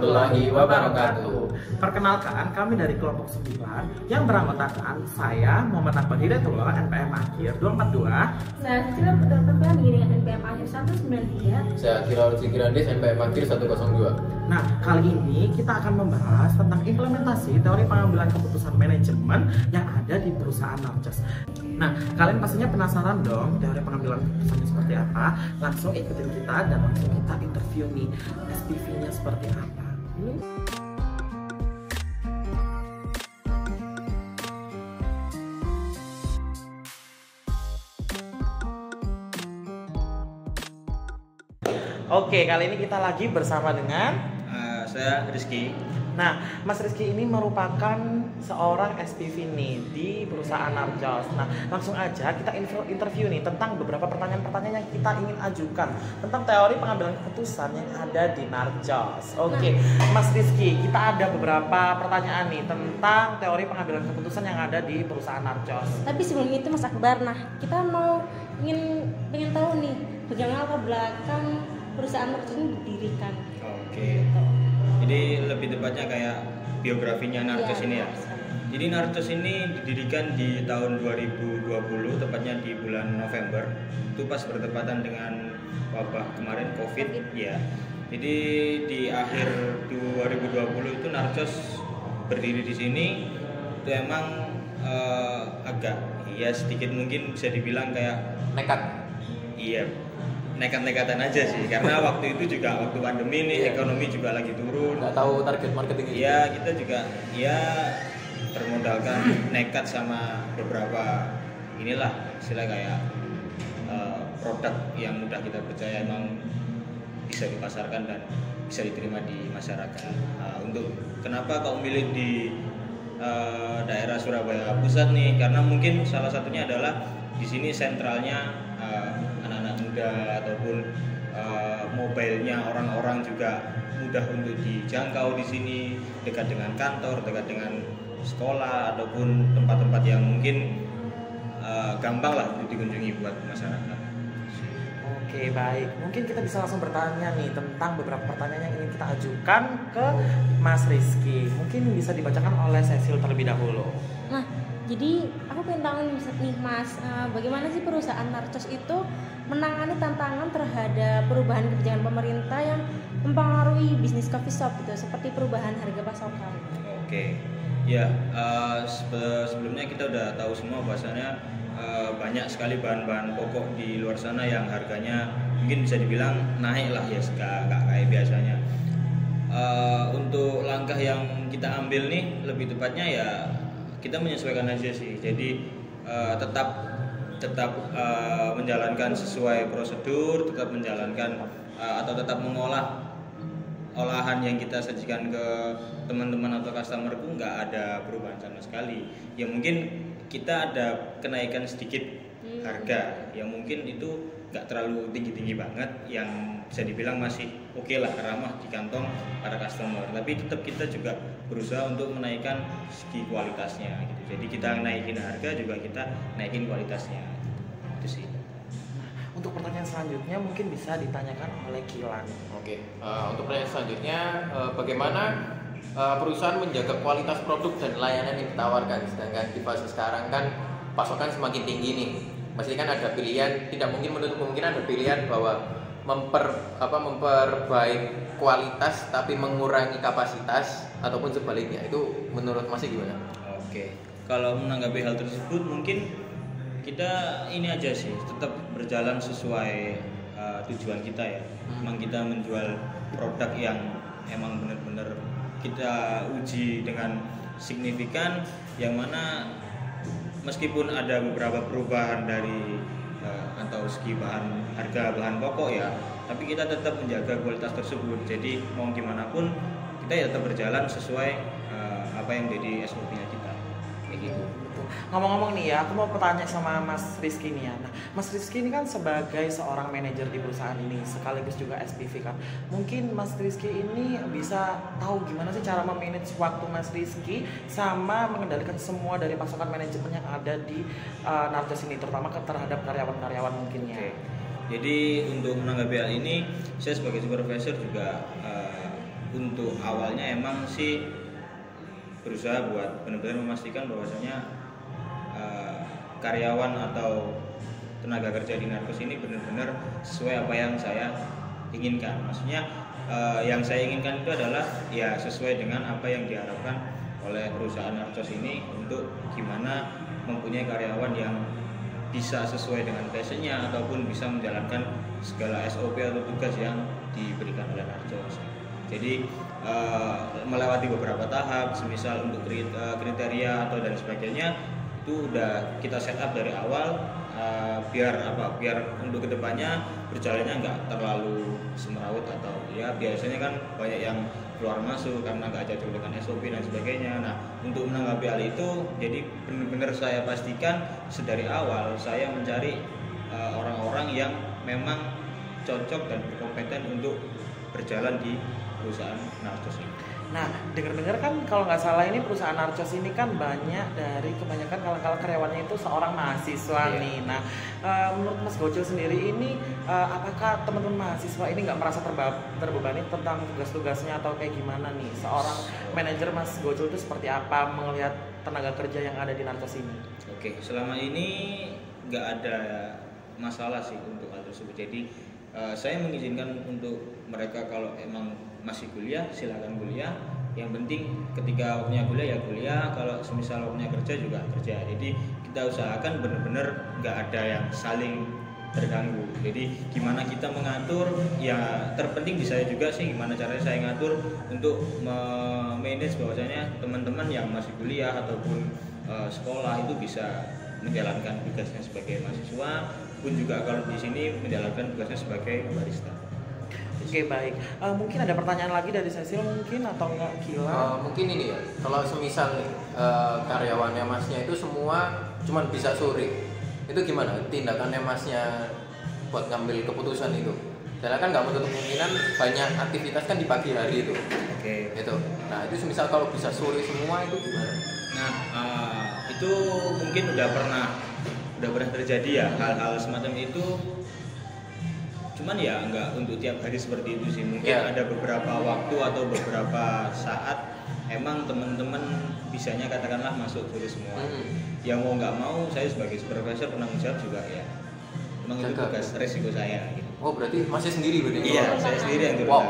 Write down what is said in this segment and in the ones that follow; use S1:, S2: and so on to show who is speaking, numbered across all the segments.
S1: warahmatullahi wabarakatuh.
S2: Perkenalkan, kami dari kelompok 9 yang beranggotakan saya Muhammad Akbar Hidayatullah, NPM akhir 242.
S3: Saya Sila Putra Terbang dengan NPM akhir 193.
S1: Saya Kira Randes, NPM akhir 102.
S2: Nah, kali ini kita akan membahas tentang implementasi teori pengambilan keputusan manajemen yang ada di perusahaan Narcos. Nah, kalian pastinya penasaran dong teori pengambilan keputusannya seperti apa? Langsung ikutin kita dan langsung kita interview nih SPV-nya seperti apa. Oke, kali ini kita lagi bersama dengan
S4: saya Rizky.
S2: Nah, Mas Rizky ini merupakan seorang SPV nih di perusahaan Narcos. Nah, langsung aja kita interview nih tentang beberapa pertanyaan-pertanyaan yang kita ingin ajukan tentang teori pengambilan keputusan yang ada di Narcos. Oke, Mas Rizky, kita ada beberapa pertanyaan nih tentang teori pengambilan keputusan yang ada di perusahaan Narcos.
S3: Tapi sebelum itu Mas Akbar, kita mau pengen tahu nih bagaimana latar belakang perusahaan Narcos ini didirikan.
S4: Oke. Jadi lebih tepatnya kayak biografinya Narcos ini ya. Jadi Narcos ini didirikan di tahun 2020, tepatnya di bulan November. Itu pas bertepatan dengan wabah kemarin COVID ya. Jadi di akhir 2020 itu Narcos berdiri di sini. Itu emang agak sedikit mungkin bisa dibilang kayak
S1: Nekat.
S4: Iya, nekat-nekatan aja sih, karena waktu itu juga waktu pandemi nih, ekonomi juga lagi turun.
S1: Nggak tahu target marketing.
S4: Iya, kita juga bermodalkan nekat sama beberapa istilah kayak produk yang mudah kita percaya emang bisa dipasarkan dan bisa diterima di masyarakat. Untuk kenapa kau milih di daerah Surabaya Pusat nih? Karena mungkin salah satunya adalah di sini sentralnya anak-anak muda ataupun mobilenya orang-orang juga mudah untuk dijangkau di sini, dekat dengan kantor, dekat dengan sekolah ataupun tempat-tempat yang mungkin gampang lah untuk dikunjungi buat masyarakat.
S2: Oke, baik. Mungkin kita bisa langsung bertanya nih tentang beberapa pertanyaan yang ingin kita ajukan ke Mas Rizky. Mungkin bisa dibacakan oleh Cecil terlebih dahulu.
S3: Nah, jadi aku pengen tahu nih Mas, bagaimana sih perusahaan Narcos itu menangani tantangan terhadap perubahan kebijakan pemerintah yang mempengaruhi bisnis coffee shop gitu, seperti perubahan harga pasokan.
S4: Oke, ya sebelumnya kita udah tahu semua bahwasanya banyak sekali bahan-bahan pokok di luar sana yang harganya mungkin bisa dibilang naik lah ya, nggak kayak biasanya. Untuk langkah yang kita ambil nih lebih tepatnya ya kita menyesuaikan aja sih. Jadi tetap menjalankan sesuai prosedur, tetap menjalankan atau tetap mengolah olahan yang kita sajikan ke teman-teman atau customerku nggak ada perubahan sama sekali. Ya mungkin kita ada kenaikan sedikit harga yang mungkin itu nggak terlalu tinggi-tinggi banget, yang bisa dibilang masih oke lah, ramah di kantong para customer. Tapi tetap kita juga berusaha untuk menaikkan segi kualitasnya gitu. Jadi kita naikin harga juga kita naikin kualitasnya. Itu sih.
S2: Untuk pertanyaan selanjutnya mungkin bisa ditanyakan oleh Kilan.
S1: Oke. Untuk pertanyaan selanjutnya, bagaimana perusahaan menjaga kualitas produk dan layanan yang ditawarkan, sedangkan di fase sekarang kan pasokan semakin tinggi nih. Masih kan ada pilihan, tidak mungkin menutup kemungkinan ada pilihan bahwa memperbaik kualitas tapi mengurangi kapasitas ataupun sebaliknya. Itu menurut Mas gimana?
S4: Oke. Kalau menanggapi hal tersebut mungkin kita ini aja sih, tetap berjalan sesuai tujuan kita ya. Memang kita menjual produk yang emang benar-benar kita uji dengan signifikan, yang mana meskipun ada beberapa perubahan dari atau segi harga bahan pokok ya, tapi kita tetap menjaga kualitas tersebut. Jadi mau gimana pun kita ya tetap berjalan sesuai apa yang jadi SOP-nya kita. Kayak gitu.
S2: Ngomong-ngomong nih ya, aku mau bertanya sama Mas Rizky nih ya. Nah, Mas Rizky ini kan sebagai seorang manajer di perusahaan ini, sekaligus juga SPV kan. Mungkin Mas Rizky ini bisa tahu gimana sih cara memanage waktu Mas Rizky sama mengendalikan semua dari pasokan manajemen yang ada di Narcos ini, terutama terhadap karyawan-karyawan mungkinnya.
S4: Oke. Jadi untuk menanggapi hal ini, saya sebagai supervisor juga untuk awalnya emang sih berusaha buat benar-benar memastikan bahwasanya karyawan atau tenaga kerja di Narcos ini benar-benar sesuai apa yang saya inginkan. Maksudnya yang saya inginkan itu adalah ya sesuai dengan apa yang diharapkan oleh perusahaan Narcos ini untuk gimana mempunyai karyawan yang bisa sesuai dengan passionnya ataupun bisa menjalankan segala SOP atau tugas yang diberikan oleh Narcos. Jadi melewati beberapa tahap, semisal untuk kriteria atau dan sebagainya itu udah kita set up dari awal biar untuk kedepannya berjalannya nggak terlalu semrawut atau ya biasanya kan banyak yang keluar masuk karena nggak cocok dengan SOP dan sebagainya. Nah untuk menanggapi hal itu jadi benar-benar saya pastikan sedari awal saya mencari orang-orang yang memang cocok dan berkompeten untuk berjalan di perusahaan Narcos ini.
S2: Nah, dengar-dengar kan kalau nggak salah ini perusahaan Narcos ini kan banyak dari kebanyakan kalau karyawannya itu seorang mahasiswa nih. Nah, menurut Mas Gocil sendiri ini apakah teman-teman mahasiswa ini nggak merasa terbebani tentang tugas-tugasnya atau kayak gimana nih? Seorang manajer Mas Gocil itu seperti apa melihat tenaga kerja yang ada di Narcos ini?
S4: Oke, selama ini nggak ada masalah sih untuk hal tersebut. Jadi saya mengizinkan untuk mereka kalau emang masih kuliah silakan kuliah. Yang penting ketika waktunya kuliah ya kuliah, kalau semisal waktunya kerja juga kerja. Jadi kita usahakan benar-benar nggak ada yang saling terganggu. Jadi gimana kita mengatur ya terpenting di saya juga sih gimana caranya saya ngatur untuk manage bahwasanya teman-teman yang masih kuliah ataupun sekolah itu bisa menjalankan tugasnya sebagai mahasiswa pun juga kalau di sini menjalankan tugasnya sebagai barista.
S2: Oke, baik. Mungkin ada pertanyaan lagi dari Cecil mungkin atau enggak Gila?
S1: Mungkin ini ya, kalau semisal nih karyawannya masnya itu semua cuma bisa sore, itu gimana tindakannya masnya buat ngambil keputusan itu? Karena kan nggak menutup kemungkinan banyak aktivitas kan di pagi hari itu.
S4: Oke.
S1: Itu. Nah itu semisal kalau bisa sore semua itu gimana?
S4: Nah itu mungkin udah pernah terjadi ya hal-hal semacam itu. Cuman ya nggak untuk tiap hari seperti itu sih. Mungkin ada beberapa waktu atau beberapa saat emang teman-teman bisanya katakanlah masuk sore semua. Yang mau nggak mau saya sebagai supervisor penanggung jawab juga ya. Memang itu tugas resiko saya. Gitu.
S1: Oh berarti masih sendiri berarti?
S4: Iya saya sendiri yang turun.
S1: Wow.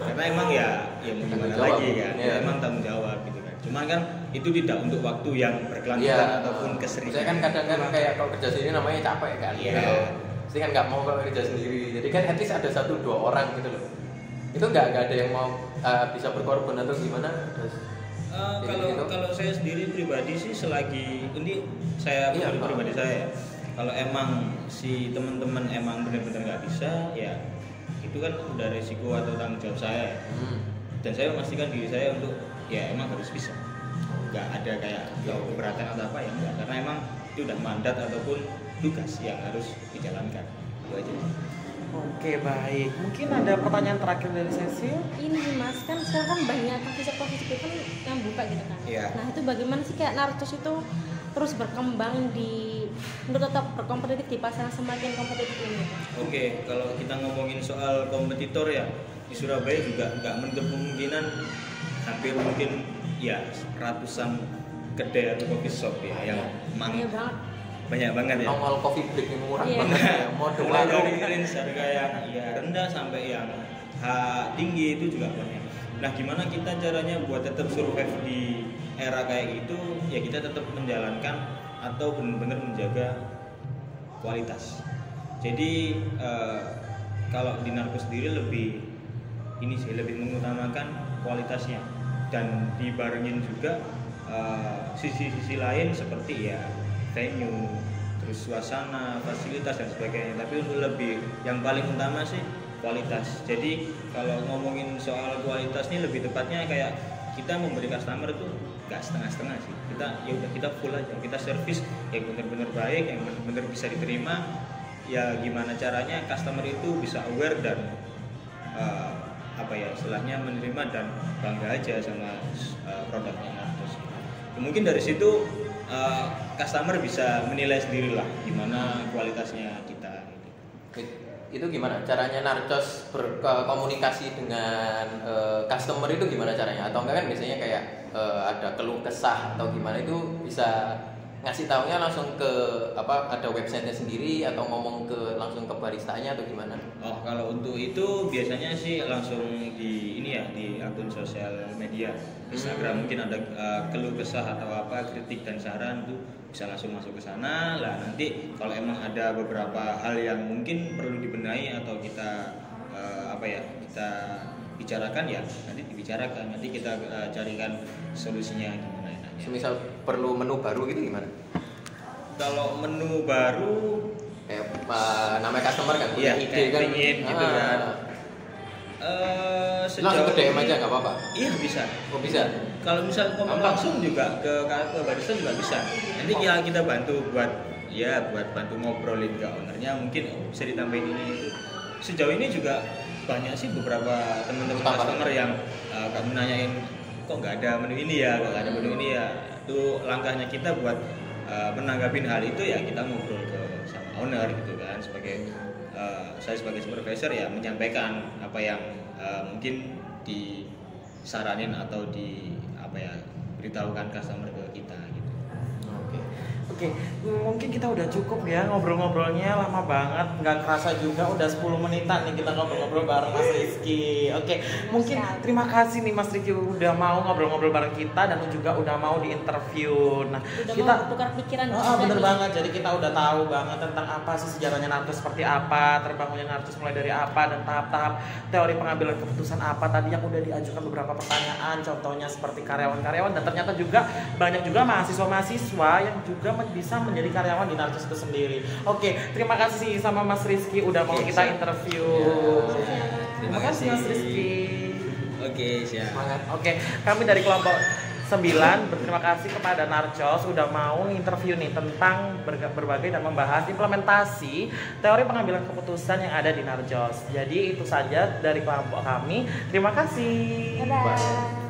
S4: Karena emang ya mau gimana lagi kan? Ya. Emang tanggung jawab gitu kan. Cuman kan itu tidak untuk waktu yang berkelanjutan ataupun keseringan.
S1: Saya kan kadang kan kayak kalau kerja sendiri namanya capek kan.
S4: Iya.
S1: Pasti kan nggak mau kalau kerja sendiri. Jadi kan at least ada 1-2 orang gitu loh. Itu nggak ada yang mau bisa berkorban atau gimana?
S4: Kalau saya sendiri pribadi sih selagi ini saya pribadi saya. Kalau emang si teman-teman emang benar-benar nggak bisa, ya itu kan udah resiko atau tanggung jawab saya. Dan saya memastikan diri saya untuk ya emang harus bisa. Nggak ada kayak keberatan atau apa ya enggak. Karena emang itu udah mandat ataupun tugas yang harus dijalankan. Itu aja.
S2: Oke, baik. Mungkin ada pertanyaan terakhir dari Cecil.
S3: Ini sih Mas, kan sekarang kan banyak coffee shop kan yang buka gitu kan.
S4: Iya.
S3: Nah itu bagaimana sih kayak Narcos itu terus berkembang untuk tetap berkompetitif di pasar yang semakin kompetitif ini?
S4: Oke, kalau kita ngomongin soal kompetitor ya di Surabaya juga nggak menutup kemungkinan hampir mungkin ya ratusan kedai atau coffee shop ya yang emang banyak banget ya.
S1: Nongol coffee break yang murah banget ya.
S4: Mulai dari range harga yang rendah sampai yang tinggi itu juga banyak. Nah, gimana kita caranya buat tetap survive di era kayak gitu? Ya kita tetap menjalankan atau benar-benar menjaga kualitas. Jadi kalau di Narcos sendiri lebih mengutamakan kualitasnya dan dibarengin juga sisi-sisi lain seperti ya venue, terus suasana, fasilitas dan sebagainya. Tapi untuk lebih yang paling utama sih kualitas. Jadi kalau ngomongin soal kualitas ini lebih tepatnya kayak kita memberi customer itu nggak setengah-setengah sih. Kita full aja. Kita servis yang benar-benar baik, yang benar-benar bisa diterima. Ya gimana caranya customer itu bisa aware dan istilahnya menerima dan bangga aja sama produknya Narcos. Mungkin dari situ customer bisa menilai sendiri lah gimana kualitasnya kita.
S1: itu gimana caranya Narcos berkomunikasi dengan customer itu gimana caranya? Atau enggak kan biasanya kayak ada keluh kesah atau gimana itu bisa ngasih taunya langsung ke ada websitenya sendiri atau ngomong langsung ke baristanya atau gimana?
S4: Oh, kalau untuk itu biasanya sih langsung di akun sosial media Instagram mungkin ada keluh kesah atau apa kritik dan saran tuh bisa langsung masuk ke sana lah. Nanti kalau emang ada beberapa hal yang mungkin perlu dibenahi atau kita kita bicarakan ya nanti dibicarakan, nanti kita carikan solusinya gimana enaknya.
S1: Semisal perlu menu baru gitu gimana?
S4: Kalau menu baru
S1: namanya customer kan punya
S4: iya,
S1: ide kan
S4: pingin gitu kan.
S1: Langsung ke DM aja nggak apa-apa?
S4: Iya bisa.
S1: Oh bisa?
S4: Kalau misal ngomong langsung juga ke barista juga bisa. Nanti kita bantu buat bantu ngobrolin ke ownernya, mungkin bisa ditambahin ini itu. Sejauh ini juga banyak sih beberapa teman-teman customer yang kamu nanyain kok nggak ada menu ini ya, kok nggak ada menu ini ya. Itu langkahnya kita buat menanggapin hal itu ya kita ngobrol ke sama owner gitu kan. Saya sebagai supervisor ya menyampaikan apa yang mungkin disaranin atau beritahukan customer ke kita gitu.
S2: Oke, mungkin kita udah cukup ya ngobrol-ngobrolnya, lama banget, nggak kerasa juga udah 10 menitan nih kita ngobrol-ngobrol bareng Mas Rizky. Oke, mungkin terima kasih nih Mas Rizky udah mau ngobrol-ngobrol bareng kita dan juga udah mau diinterview. Nah,
S3: udah
S2: kita
S3: mau tukar pikiran
S2: bener banget, jadi kita udah tahu banget tentang apa sih sejarahnya Narcos seperti apa, terbangunnya Narcos mulai dari apa dan tahap-tahap teori pengambilan keputusan apa tadi yang udah diajukan beberapa pertanyaan, contohnya seperti karyawan-karyawan dan ternyata juga banyak juga mahasiswa-mahasiswa yang juga bisa menjadi karyawan di Narcos itu sendiri. Oke, terima kasih sama Mas Rizky udah mau kita interview. Terima kasih Mas Rizky.
S4: Oke, siap.
S2: Semangat. Oke, kami dari kelompok 9 berterima kasih kepada Narcos udah mau interview nih tentang berbagai dan membahas implementasi teori pengambilan keputusan yang ada di Narcos. Jadi itu saja dari kelompok kami. Terima kasih.
S3: Dadah.